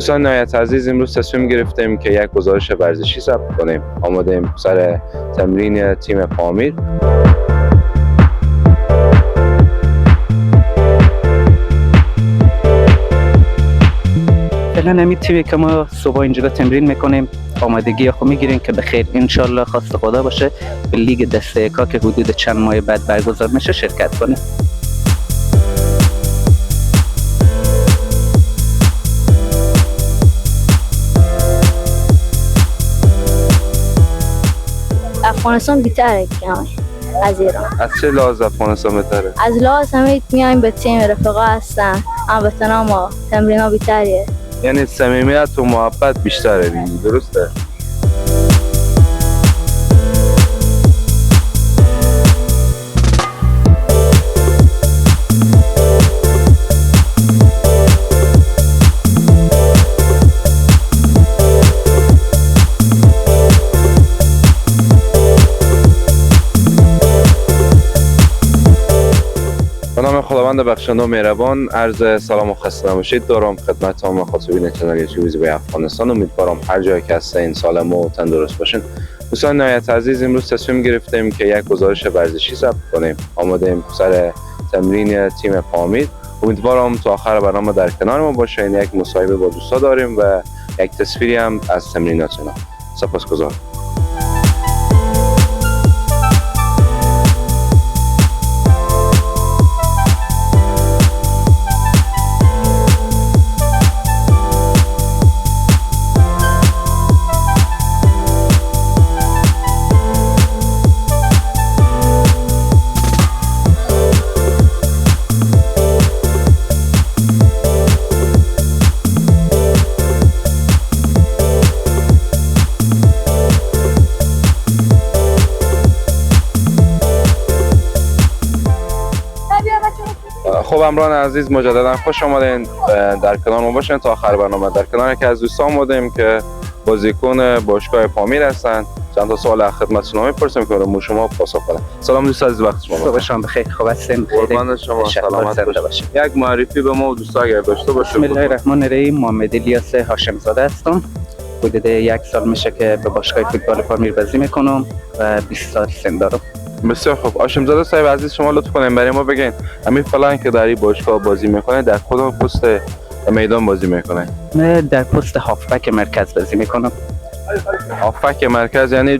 دوستان نهایت عزیز، امروز تصمیم گرفتیم که یک گزارش ورزشی ثبت کنیم. آماده‌ایم سر تمرین تیم پامیر. فعلا همین تیمی که ما صبح اینجا تمرین میکنیم آمادگی خود میگیریم که بخیر انشالله خواست خدا باشه به لیگ دسته کا که حدود چند ماه بعد برگزار میشه شرکت کنیم. افغانستان بیتره کمی از ایران. از چه لحاظ افغانستان بهتره؟ از لحاظ همه میایم به تیم رفقا هستن، هموطنا ما تمرینا بیتریه. یعنی صمیمیت و محبت بیشتره دیگه، درسته؟ به نام خداوند بخشنده و مهربان، عرض سلام و خسته نباشید دارم خدمت تمام مخاطبین کانال یوتیوب زیبای افغانستان. امیدوارم هر جای که هستین سالم و تندرست باشین. دوستان نهایت عزیز، امروز تصمیم گرفتیم که یک گزارش ورزشی ثبت کنیم. آماده‌ایم سر تمرین تیم پامیر. امیدوارم تا آخر برنامه در کنار ما باشین. یک مصاحبه با دوستا داریم و یک تصویری هم از تمریناتنا. سپاسگزارم. خب همراهان عزیز، مجددا خوش آمدین. در کنار ما باشین تا آخر برنامه. در کنار یکی از دوستان آمدیم که بازیکن باشگاه پامیر هستن. چند تا سوال خدمتتون میپرسیم که ما شما پاسخ بدید. سلام دوست عزیز، وقت شما بخیر. صبح شما بخیر. خوب هستین؟ قربان شما، سلامت باشید. یک معرفی به ما و دوستا اگر داشته باشید. بسم الله الرحمن الرحیم. محمد الیاس هاشم زاده هستم. حدود یک سال میشه که به باشگاه فوتبال پامیر بازی میکنم و 20 سال سن دارم. بسیار خوب. هاشم زاده صاحب عزیز، شما لطف کنین برای ما بگین همین فلان که در این باشگاه بازی میکنه در کدام پست میدان بازی میکنه؟ من در پست هافبک مرکز بازی میکنم. هافبک مرکز یعنی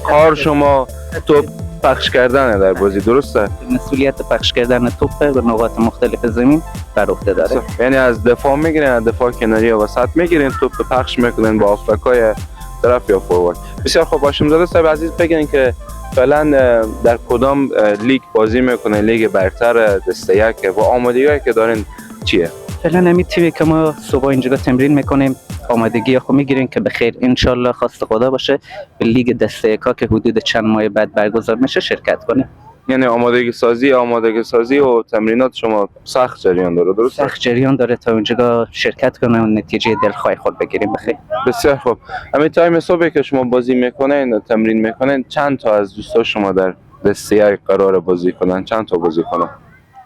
کار شما توپ پخش کردن در بازی، درسته؟ مسئولیت پخش کردن توپ به نقاط مختلف زمین بر عهده داره. یعنی از دفاع میگیرین، از دفاع کناری یا وسط میگیرین، توپ پخش میکنین با هافبکای طرف یا فوروارد. بسیار خوب. هاشم زاده صاحب عزیز، بگین که فعلا در کدام لیگ بازی میکنه؟ لیگ برتر، دسته یک و آمادگی که دارین چیه؟ فعلا همین تیمی که ما صبح اینجا تمرین میکنیم آمادگی خود میگیریم که بخیر انشالله خواست خدا باشه به لیگ دسته کا که حدود چند ماه بعد برگزار میشه شرکت کنیم. یعنی آمادگی سازی و تمرینات شما سخت جریان داره، درسته؟ سخت جریان داره تا اونجا شرکت کنیم و نتیجه دلخواه خود بگیریم بخیر. بسیار خوب. همین تایم صبح که شما بازی میکنین، تمرین میکنین، چند تا از دوستا شما در دسته یک قرار بازی کنن؟ چند تا بازی کنن؟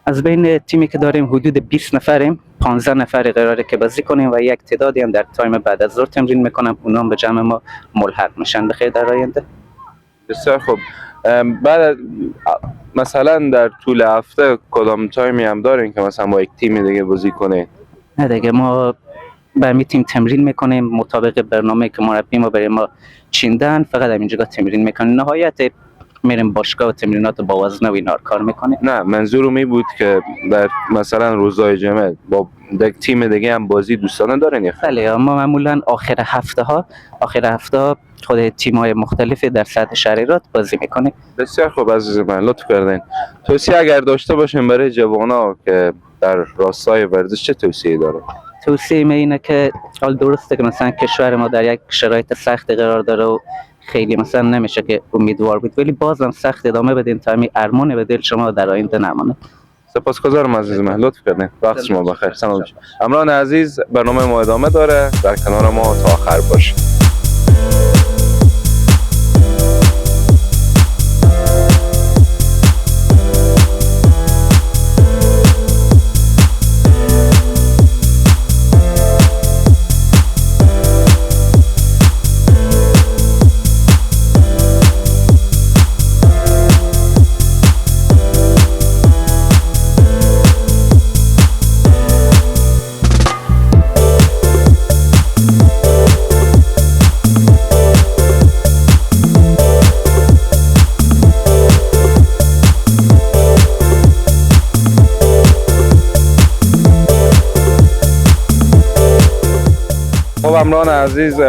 از بین تیمی که داریم حدود 20 نفریم، 15 نفر قراره که بازی کنیم و یک تعدادی هم در تایم بعد از ظهر تمرین میکنم. اونام به جمع ما ملحق میشن بخیر در آینده. بسیار خوب. بعد مثلا در طول هفته کدام تایمی هم دارین که مثلا با یک تیم دیگه بازی کنین؟ نه دیگه، ما با همین تیم تمرین میکنیم مطابق برنامه که مربی ما برای ما چیندن. فقط همینجا تمرین میکنیم، نهایت میریم باشگاه و تمرینات با وزنه و اینا کار میکنیم. نه، منظورم این بود که در مثلا روزهای جمعه با تیم دیگه هم بازی دوستانه دارین؟ بله، ما معمولا آخر هفته خود تیم‌های مختلفی در سطح شهریات بازی میکنیم. بسیار خوب عزیز من، لطف کردین. توصیه اگر داشته باشیم برای جوان‌ها که در راستای ورزش چه توصیه‌ای داره؟ توصیه اینه که حال درسته که مثلا کشور ما در یک شرایط سخت قرار داره و خیلی مثلا نمیشه که امیدوار بود، ولی بازم سخت ادامه بدین تا همین ارمان به دل شما در آینده نمونه. سپاسگزارم عزیز من، لطف کردین. وقت شما بخیر. سلام. همراهان عزیز، برنامه ما ادامه داره. در کنار ما تا آخر باشید. خب همراهان عزیز،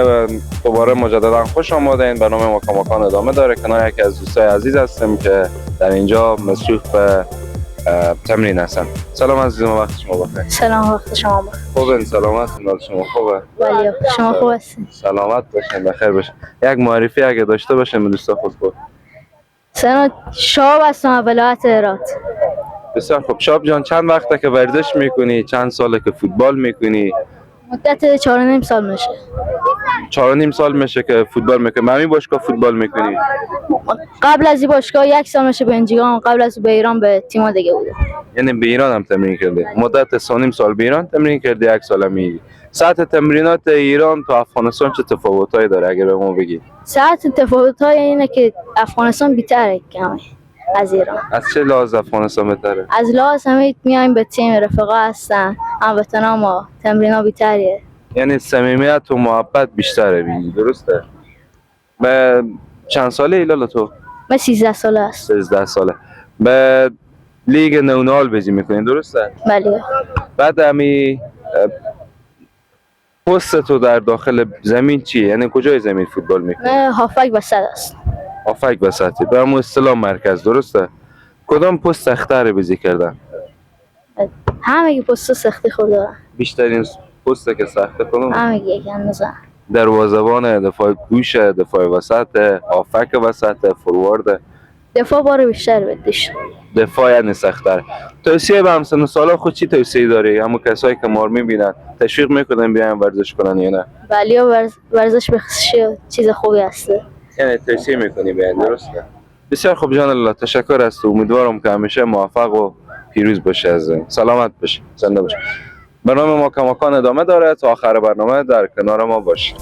دوباره مجددا خوش آمدین. برنامه مکان ادامه داره. کنار یکی از دوستای عزیز هستیم که در اینجا مصروف به تمرین هستن. سلام عزیزم، وقت شما بخیر. سلام، وقت شما بخیر. خوبین؟ سلامت؟ حال شما خوبه؟ ولی شما خوب هستین؟ سلامت باشین، بخیر باشین. یک معرفی اگه داشته باشین به دوستا خود. سلام، شاب هستم، ولایت هرات. بسیار خوب. شاب جان، چند وقته که ورزش میکنی؟ چند ساله که فوتبال میکنی؟ مدت 4.5 سال میشه. 4.5 سال میشه که فوتبال میکنی. به همین باشگاه فوتبال میکنی؟ قبل از این باشگاه 1 سال میشه به انجیگان، قبل از به ایران به تیم دیگه بودم. یعنی به ایران هم تمرین کردی؟ مدت 3.5 سال به ایران تمرین کردی، 1 سال میگی. سطح تمرینات ایران تا افغانستان چه تفاوتایی داره اگه به ما بگی؟ سطح تفاوت‌های اینه که افغانستان بیشتره کمی از ایران. از چه لحاظ افغانستان بهتره؟ از لحاظ همه میایم به تیم، رفقا هستن، هموطنا ما، تمرینا بیشتریه. یعنی صمیمیت و محبت بیشتره میگی، درسته؟ به چند ساله ایلال تو؟ من 13 ساله هست. 13 ساله. به لیگ نونال بازی میکنین، درسته؟ بله. بعد همی پست تو در داخل زمین چیه؟ یعنی کجای زمین فوتبال میکنی؟ من هافک وسط است. هافک وسطی. به همون اصطلاح مرکز، درسته؟ کدام پست سخت‌تر بازی کردن؟ همه که پست سختی خود دارن. بیشترین پست که سخته کدوم؟ همه یک اندازه. دروازه‌بان، دفاع گوش، دفاع وسط، هافک وسط، فوروارد. دفاع بار بیشتر بدیش. دفاع یعنی سخت‌تر. توصیه به همسن سالا خود چی توصیه داری؟ همون کسایی که ما رو می‌بینن تشویق میکنن بیان ورزش کنن یا نه؟ ولی ورزش بخشی چیز خوبی هسته. یعنی توصیه میکنی بیان، درسته؟ بسیار خوب جان الله، تشکر است. امیدوارم که همیشه موفق و پیروز باشه. از سلامت باشه، زنده باشه. برنامه ما کماکان ادامه داره. تا آخر برنامه در کنار ما باش.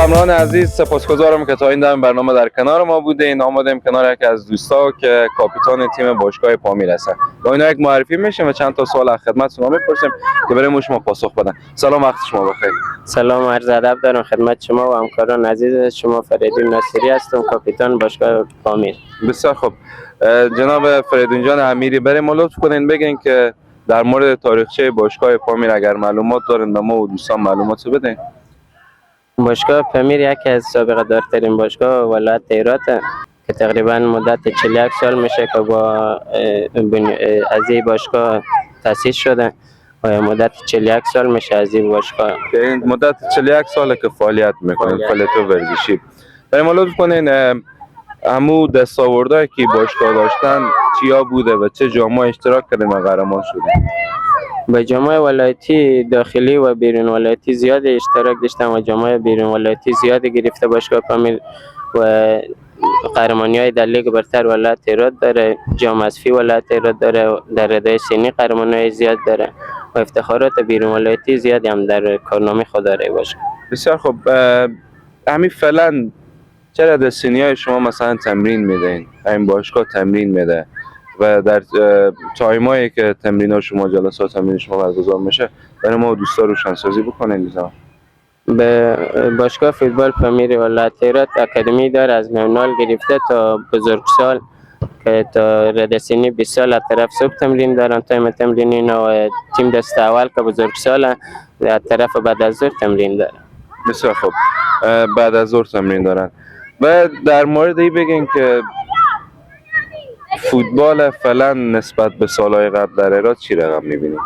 همراهان عزیز، سپاسگزارم که تا این دم برنامه در کنار ما بودین. آمدیم کنار یکی از دوستا که کاپیتان تیم باشگاه پامیر هستن. با اینا یک معرفی میشیم و چند تا سوال از خدمت شما میپرسیم که برای شما پاسخ بدن. سلام، وقت شما بخیر. سلام، عرض ادب دارم خدمت شما و همکاران عزیز شما. فریدون ناصری هستم، کاپیتان باشگاه پامیر. بسیار خوب. جناب فریدون جان امیری، برای ما لطف کنین بگین که در مورد تاریخچه باشگاه پامیر اگر معلومات دارین به ما و دوستان معلومات بدین. باشگاه پامیر یکی از سابقه دارترین باشگاه ولایت هرات که تقریبا مدت 41 سال میشه که با از این باشگاه تأسیس شده و مدت 41 سال میشه از این باشگاه. این مدت 41 ساله که فعالیت میکنین، فعالیت ورزشی. برای ما لطف کنین همو دستاوردهایی که باشگاه داشتن چیا بوده و چه جام‌ها اشتراک کردین و قهرمان شدین؟ به جام‌های ولایتی داخلی و بیرون ولایتی زیاد اشتراک داشتن و جام‌های بیرون ولایتی زیاد گرفته باشگاه پامیر و قهرمانی‌های در لیگ برتر ولایت هرات داره، جام حذفی ولایت هرات داره، در رده سنی قهرمانی‌های زیاد داره و افتخارات بیرون ولایتی زیادی هم در کارنامه خود داره باشگاه. بسیار خوب. همین فعلا چه رده سنی‌های شما مثلا تمرین میدین؟ این باشگاه تمرین میده و در تایمایی که تمرین شما، جلسات تمرین شما برگزار میشه، برای ما دوستا روشن سازی بکنین دیزا. به باشگاه فوتبال پامیر ولایت هرات اکادمی داره، از نونال گرفته تا بزرگسال که تا رده سنی 20 سال از طرف صبح تمرین دارن، تایم تمرین اینا و تیم دست اول که بزرگسال از طرف بعد از ظهر تمرین داره. بسیار خوب. بعد از ظهر تمرین دارن. و در مورد این بگین که فوتبال فعلا نسبت به سالهای قبل در هرات چی رقم می‌بینید؟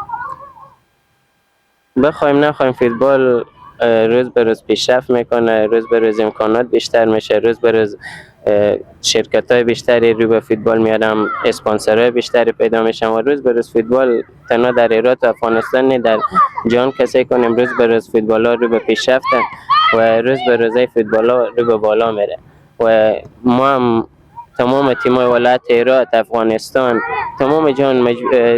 بخوایم نخوایم فوتبال روز به روز پیشرفت میکنه، روز به روز امکانات بیشتر میشه، روز به روز شرکت‌های بیشتری روی به فوتبال میارن، اسپانسرهای بیشتری پیدا میشن و روز به روز فوتبال تنها در هرات و افغانستان نه، در جهان کسی کنیم روز به روز فوتبال‌ها رو به پیشرفت و روز به روز فوتبال‌ها رو به بالا میره و ما هم تمام تیم‌های ولایت هرات، افغانستان تمام جان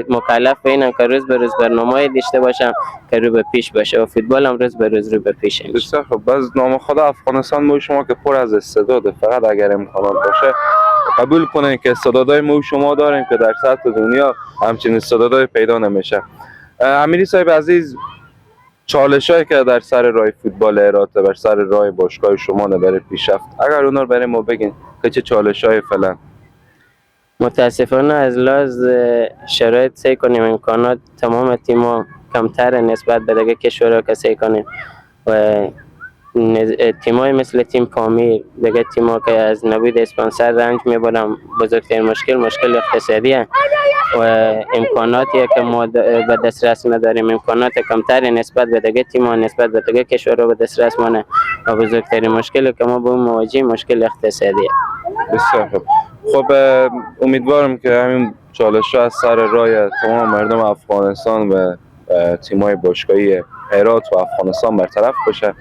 مکلف به اینم که روز به روز برنامه داشته باشم که رو به پیش باشه و فوتبال هم روز به روز رو به پیش میشه. بسیار خوب. باز نام خدا افغانستان ما شما که پر از استعداده، فقط اگر امکانات باشه قبول کنین که استعدادهای ما شما داریم که در سطح دنیا همچین استعدادهای پیدا نمیشه. امیری صاحب عزیز، چالشایی که در سر راه فوتبال هرات بر سر راه باشگاه شما برای پیشرفت، اگر اونا رو برای ما بگین که چه چالشای فعلا؟ متاسفانه از لحاظ شرایط سعی کنیم امکانات تمام تیم‌ها کمتر نسبت به دیگه کشورها که سعی کنیم و تیم‌های مثل تیم پامیر، دیگه تیم‌ها که از نبود اسپانسر رنج می‌برن، بزرگترین مشکل اقتصادیه و امکاناتی که ما به دسترس نداریم، امکانات کمتر نسبت به دیگه تیم‌ها، نسبت به دیگه کشورها به دسترس مانه و بزرگترین مشکلی که ما با اون مواجهیم مشکل اقتصادیه. بسیار خوب. خب امیدوارم که همین چالش‌ها از سر راه تمام مردم افغانستان و تیم‌های باشگاهی هرات و افغانستان برطرف بشه.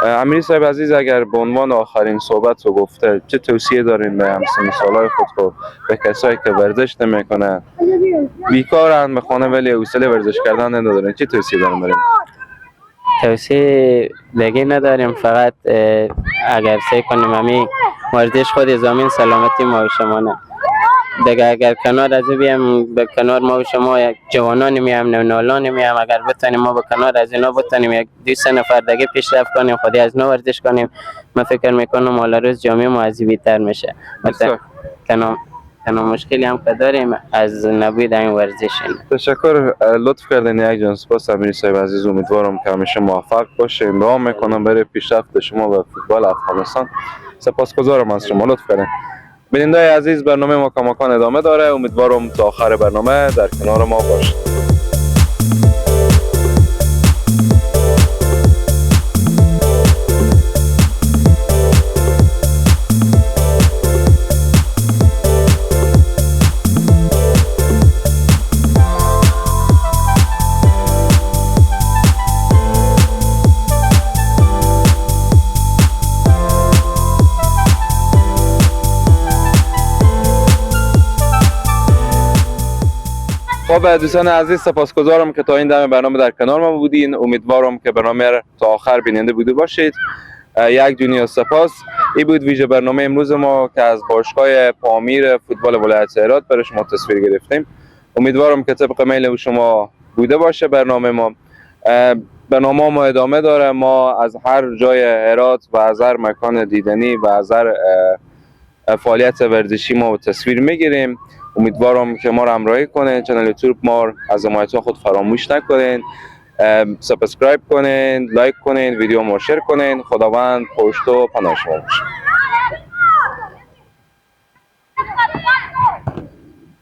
امیری صاحب عزیز، اگر به عنوان آخرین صحبت رو گفته، چه توصیه دارین به همسن سالای خود، به کسایی که ورزش نمیکنن، بیکارن به خانه ولی حوصله ورزش کردن ندارن، چه توصیه دارین برای؟ توصیه دیگه نداریم، فقط اگر سعی کنیم همین ورزش خود زمین سلامتی ما و شما نه دیگه. اگر کنار از بیام به کنار ما و شما یک جوانان میام، نونالان میام، اگر بتونیم ما به کنار از اینا بتونیم یک 200 نفر دیگه پیشرفت کنیم، خودی از نو ورزش کنیم، من فکر میکنم حالا روز جامعه ما عزیزتر میشه. تنها مشکلی هم که داریم از نبود این ورزش. تشکر، لطف کردین یک جان. سپاس امیری صاحب عزیز، امیدوارم که همیشه موفق باشیم. دعا میکنم برای پیشرفت شما و فوتبال افغانستان. سپاسگزارم از شما، لطف کردین. بیننده عزیز، برنامه ما کماکان ادامه داره. امیدوارم تا آخر برنامه در کنار ما باشید. خب دوستان عزیز، سپاسگزارم که تا این دم برنامه در کنار ما بودین. امیدوارم که برنامه را تا آخر بیننده بوده باشید. یک دنیا سپاس. این بود ویژه برنامه امروز ما که از باشگاه پامیر فوتبال ولایت هرات برای شما تصویر گرفتیم. امیدوارم که طبق میل شما بوده باشه برنامه ما. برنامه ما ادامه داره. ما از هر جای هرات و از هر مکان دیدنی و از هر فعالیت ورزشی ما تصویر میگیریم. امیدوارم که ما را همراهی کنین. کانال یوتیوب ما از حمایت خود فراموش نکنین. سابسکرایب کنین، لایک کنین، ویدیو ما شیر کنین. خداوند پشت و پناه شما باشه.